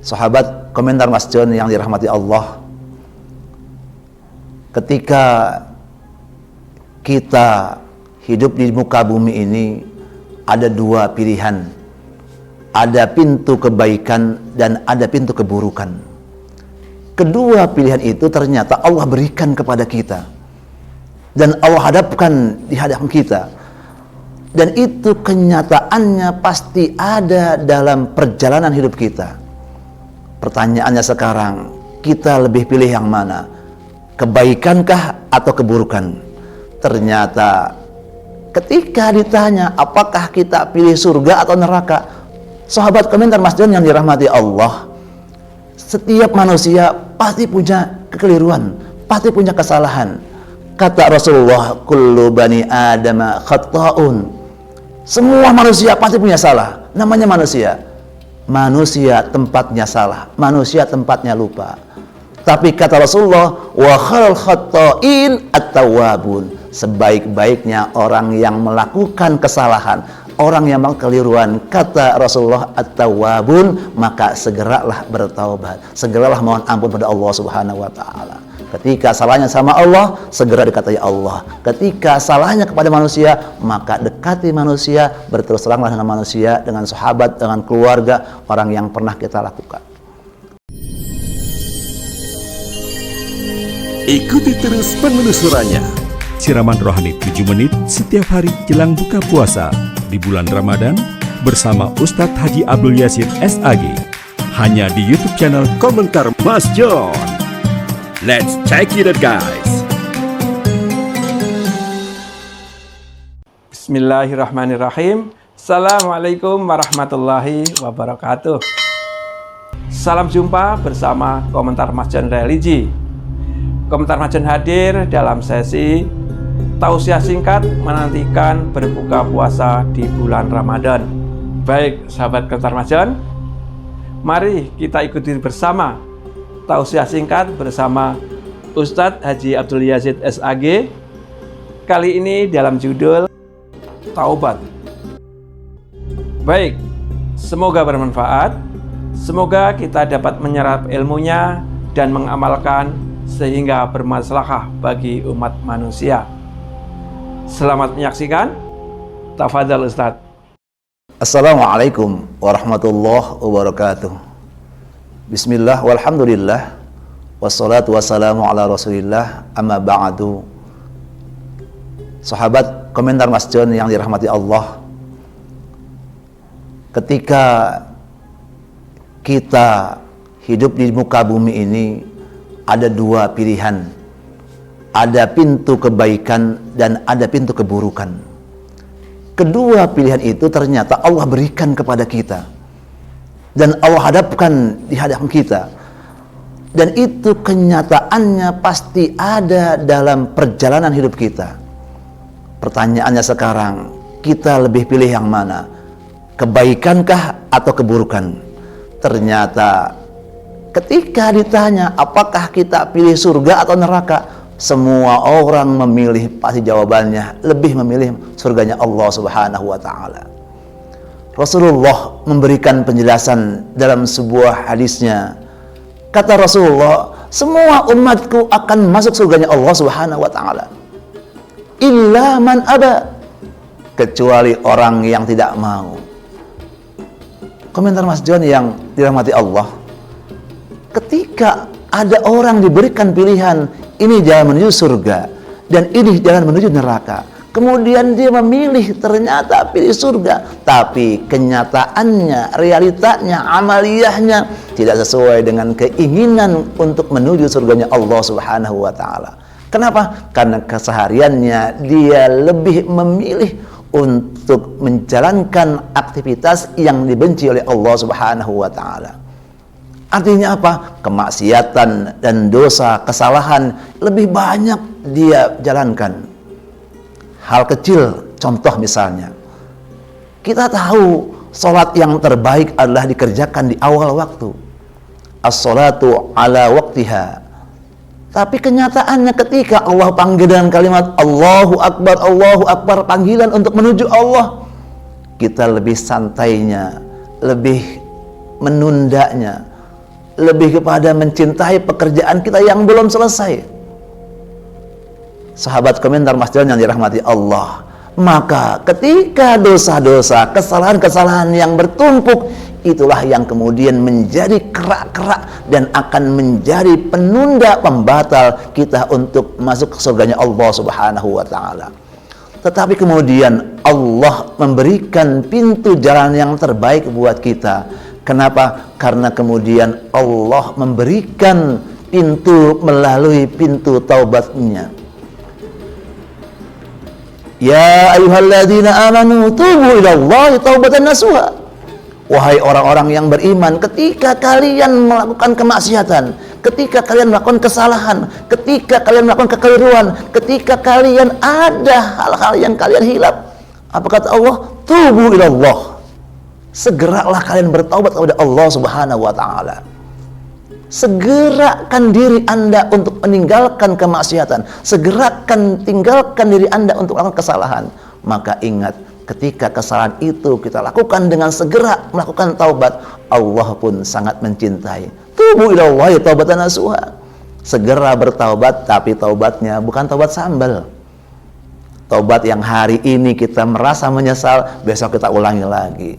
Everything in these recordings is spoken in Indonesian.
Sahabat komentar Mas John yang dirahmati Allah, ketika kita hidup di muka bumi ini ada dua pilihan, ada pintu kebaikan dan ada pintu keburukan. Kedua pilihan itu ternyata Allah berikan kepada kita dan Allah hadapkan di hadapan kita, dan itu kenyataannya pasti ada dalam perjalanan hidup kita. Pertanyaannya sekarang, kita lebih pilih yang mana? Kebaikankah atau keburukan? Ternyata ketika ditanya apakah kita pilih surga atau neraka, sahabat komentar Mas John yang dirahmati Allah, setiap manusia pasti punya kekeliruan, pasti punya kesalahan. Kata Rasulullah, kullu bani adama khata'un. Semua manusia pasti punya salah. Namanya manusia. Manusia tempatnya salah, manusia tempatnya lupa. Tapi kata Rasulullah, wa khairul khata'in at-tawwabun. Sebaik-baiknya orang yang melakukan kesalahan, orang yang melakukan kekeliruan, kata Rasulullah, at-tawwabun, maka segeralah bertaubat, segeralah mohon ampun pada Allah Subhanahu wa taala. Ketika salahnya sama Allah, segera dikatai Allah. Ketika salahnya kepada manusia, maka dekati manusia, berterus teranglah dengan manusia, dengan sahabat, dengan keluarga, orang yang pernah kita lakukan. Ikuti terus penelusurannya. Siraman rohani 7 menit setiap hari jelang buka puasa di bulan Ramadan bersama Ustadz Haji Abdul Yazid SAG. Hanya di YouTube channel Komentar Mas John. Let's check it out, guys. Bismillahirrahmanirrahim. Assalamualaikum warahmatullahi wabarakatuh. Salam jumpa bersama Komentar Mas John Religi. Komentar Mas John hadir dalam sesi tausiah singkat menantikan berbuka puasa di bulan Ramadan. Baik, sahabat Komentar Mas John, mari kita ikuti bersama tausiah singkat bersama Ustadz Haji Abdul Yazid SAG. Kali ini dalam judul Taubat. Baik, semoga bermanfaat. Semoga kita dapat menyerap ilmunya dan mengamalkan sehingga bermaslahah bagi umat manusia. Selamat menyaksikan. Tafadhal Ustadz. Assalamualaikum warahmatullahi wabarakatuh. Bismillah walhamdulillah wassalatu wassalamu ala rasulillah, amma ba'du. Sahabat komentar Mas John yang dirahmati Allah, ketika kita hidup di muka bumi ini ada dua pilihan, ada pintu kebaikan dan ada pintu keburukan. Kedua pilihan itu ternyata Allah berikan kepada kita dan Allah hadapkan di hadapan kita, dan itu kenyataannya pasti ada dalam perjalanan hidup kita. Pertanyaannya sekarang, kita lebih pilih yang mana? Kebaikankah atau keburukan? Ternyata ketika ditanya apakah kita pilih surga atau neraka, semua orang memilih, pasti jawabannya lebih memilih surganya Allah Subhanahu wa taala. Rasulullah memberikan penjelasan dalam sebuah hadisnya. Kata Rasulullah, semua umatku akan masuk surganya Allah Subhanahu wa taala, illa man aba, kecuali orang yang tidak mau. Komentar Mas John yang dirahmati Allah, ketika ada orang diberikan pilihan, ini jalan menuju surga dan ini jalan menuju neraka, kemudian dia memilih ternyata pilih surga, tapi kenyataannya, realitanya, amaliyahnya tidak sesuai dengan keinginan untuk menuju surganya Allah Subhanahu wa taala. Kenapa? Karena kesehariannya dia lebih memilih untuk menjalankan aktivitas yang dibenci oleh Allah Subhanahu wa taala. Artinya apa? Kemaksiatan dan dosa, kesalahan lebih banyak dia jalankan. Hal kecil, contoh misalnya, kita tahu sholat yang terbaik adalah dikerjakan di awal waktu. As-sholatu ala waktiha. Tapi kenyataannya ketika Allah panggil dengan kalimat Allahu Akbar, panggilan untuk menuju Allah, kita lebih santainya, lebih menundanya, lebih kepada mencintai pekerjaan kita yang belum selesai. Sahabat komentar masjid yang dirahmati Allah, maka ketika dosa-dosa, kesalahan-kesalahan yang bertumpuk, itulah yang kemudian menjadi kerak-kerak dan akan menjadi penunda, pembatal kita untuk masuk ke surganya Allah Subhanahu wa ta'ala. Tetapi kemudian Allah memberikan pintu jalan yang terbaik buat kita. Kenapa? Karena kemudian Allah memberikan pintu melalui pintu taubatnya. Ya ayyuhalladzina amanu tubu ilallahi taubatan nasuha. Wahai orang-orang yang beriman, ketika kalian melakukan kemaksiatan, ketika kalian melakukan kesalahan, ketika kalian melakukan kekeliruan, ketika kalian ada hal-hal yang kalian hilap, apa kata Allah? Tubu ilallah. Segeralah kalian bertaubat kepada Allah Subhanahu wa ta'ala. Segerakan diri Anda untuk meninggalkan kemaksiatan. Segerakan tinggalkan diri Anda untuk melakukan kesalahan. Maka ingat, ketika kesalahan itu kita lakukan dengan segera melakukan taubat, Allah pun sangat mencintai. Tubu ilallahi taubatan nasuha. Segera bertaubat, tapi taubatnya bukan taubat sambal. Taubat yang hari ini kita merasa menyesal, besok kita ulangi lagi.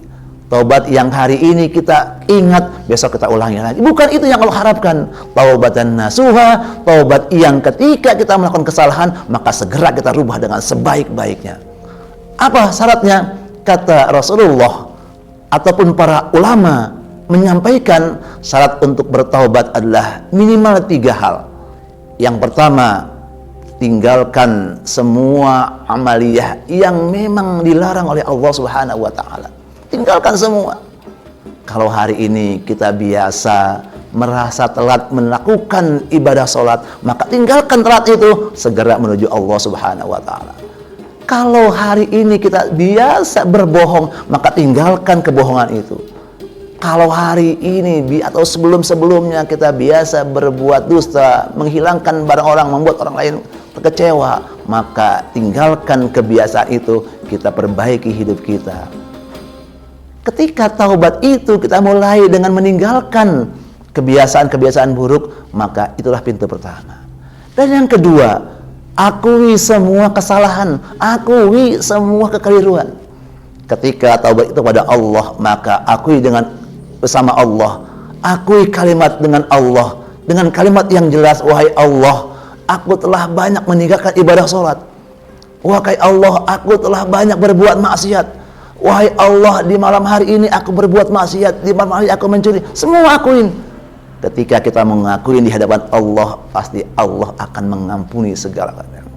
Taubat yang hari ini kita ingat, besok kita ulangi lagi. Bukan itu yang Allah harapkan. Taubatan nasuha, taubat yang ketika kita melakukan kesalahan, maka segera kita rubah dengan sebaik-baiknya. Apa syaratnya? Kata Rasulullah ataupun para ulama menyampaikan syarat untuk bertaubat adalah minimal 3 hal. Yang pertama, tinggalkan semua amaliyah yang memang dilarang oleh Allah Subhanahu wa ta'ala. Tinggalkan semua. Kalau hari ini kita biasa merasa telat melakukan ibadah sholat, maka tinggalkan telat itu, segera menuju Allah Subhanahu wa ta'ala. Kalau hari ini kita biasa berbohong, maka tinggalkan kebohongan itu. Kalau hari ini atau sebelum-sebelumnya kita biasa berbuat dusta, menghilangkan barang orang, membuat orang lain terkecewa, maka tinggalkan kebiasaan itu, kita perbaiki hidup kita. Ketika taubat itu kita mulai dengan meninggalkan kebiasaan-kebiasaan buruk, maka itulah pintu pertama. Dan yang kedua, akui semua kesalahan, akui semua kekeliruan. Ketika taubat itu pada Allah, maka akui bersama Allah, akui kalimat dengan Allah, dengan kalimat yang jelas, wahai Allah, aku telah banyak meninggalkan ibadah sholat. Wahai Allah, aku telah banyak berbuat maksiat. Wahai Allah, di malam hari ini aku berbuat maksiat, di malam hari aku mencuri. Semua akuin. Ketika kita mengakui di hadapan Allah, pasti Allah akan mengampuni segala-galanya.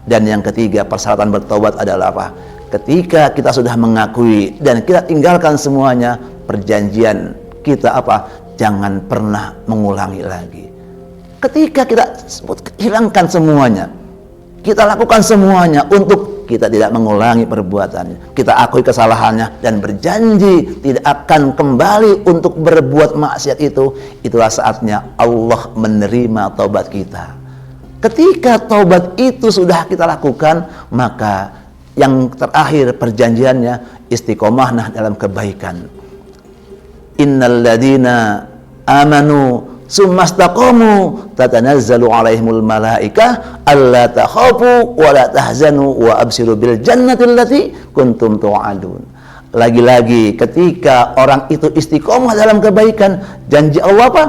Dan yang ketiga, persyaratan bertobat adalah apa? Ketika kita sudah mengakui dan kita tinggalkan semuanya, perjanjian kita apa? Jangan pernah mengulangi lagi. Ketika kita hilangkan semuanya, kita lakukan semuanya untuk kita tidak mengulangi perbuatannya, kita akui kesalahannya dan berjanji tidak akan kembali untuk berbuat maksiat itu, itulah saatnya Allah menerima taubat kita. Ketika taubat itu sudah kita lakukan, maka yang terakhir perjanjiannya istiqomah dalam kebaikan. Innal ladzina amanu summastaqamu tatanazzalu alaihimul malaikah alla takhafu wa la tahzanu wa abshiru bil jannati allati kuntum tu'adun. Lagi-lagi ketika orang itu istiqomah dalam kebaikan, janji Allah apa?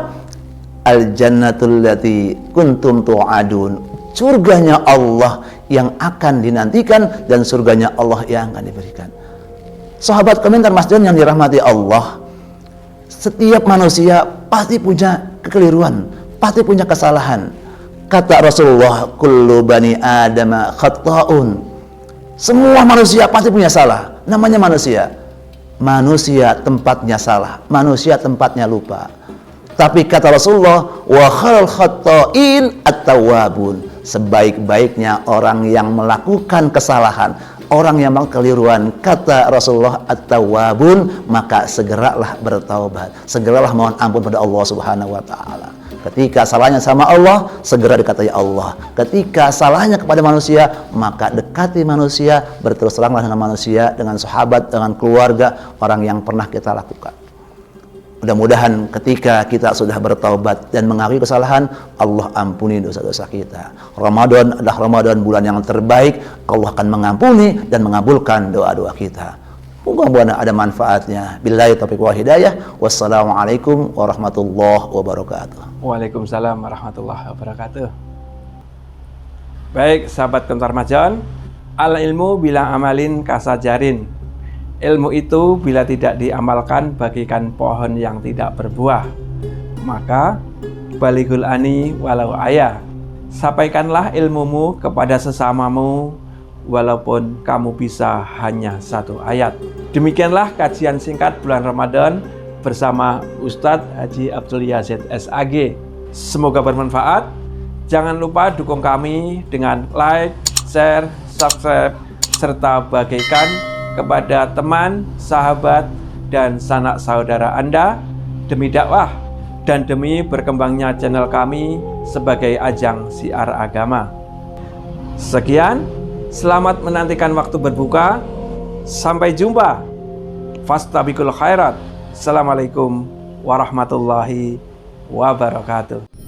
Al jannatul lati kuntum tu'adun. Surganya Allah yang akan dinantikan dan surganya Allah yang akan diberikan. Sahabat komentar masjid yang dirahmati Allah, setiap manusia pasti punya kekeliruan, pasti punya kesalahan. Kata Rasulullah, kullu bani adama khata'un. Semua manusia pasti punya salah. Namanya manusia. Manusia tempatnya salah, manusia tempatnya lupa. Tapi kata Rasulullah, wa khairul khata'in at-tawwabun. Sebaik-baiknya orang yang melakukan kesalahan, orang yang melakukan kekeliruan, kata Rasulullah, at-tawwabun, maka segeralah bertaubat, segeralah mohon ampun pada Allah Subhanahu wa ta'ala. Ketika salahnya sama Allah, segera dekati Allah. Ketika salahnya kepada manusia, maka dekati manusia, berterus teranglah dengan manusia, dengan sahabat, dengan keluarga, orang yang pernah kita lakukan. Mudah-mudahan ketika kita sudah bertaubat dan mengakui kesalahan, Allah ampuni dosa-dosa kita. Ramadan adalah Ramadan, bulan yang terbaik. Allah akan mengampuni dan mengabulkan doa-doa kita. Mudah-mudahan ada manfaatnya. Billahi taufiq wal hidayah. Wassalamualaikum warahmatullahi wabarakatuh. Waalaikumsalam warahmatullahi wabarakatuh. Baik, sahabat Komentar Ramadan, al ilmu bila amalin kasajarin. Ilmu itu bila tidak diamalkan bagaikan pohon yang tidak berbuah. Maka balighul ani walau ayah. Sampaikanlah ilmumu kepada sesamamu walaupun kamu bisa hanya 1 ayat. Demikianlah kajian singkat bulan Ramadan bersama Ustadz Haji Abdul Yazid SAG. Semoga bermanfaat. Jangan lupa dukung kami dengan like, share, subscribe, serta bagikan kepada teman, sahabat, dan sanak saudara Anda demi dakwah dan demi berkembangnya channel kami sebagai ajang siar agama. Sekian, selamat menantikan waktu berbuka. Sampai jumpa. Fastabiqul khairat. Assalamualaikum warahmatullahi wabarakatuh.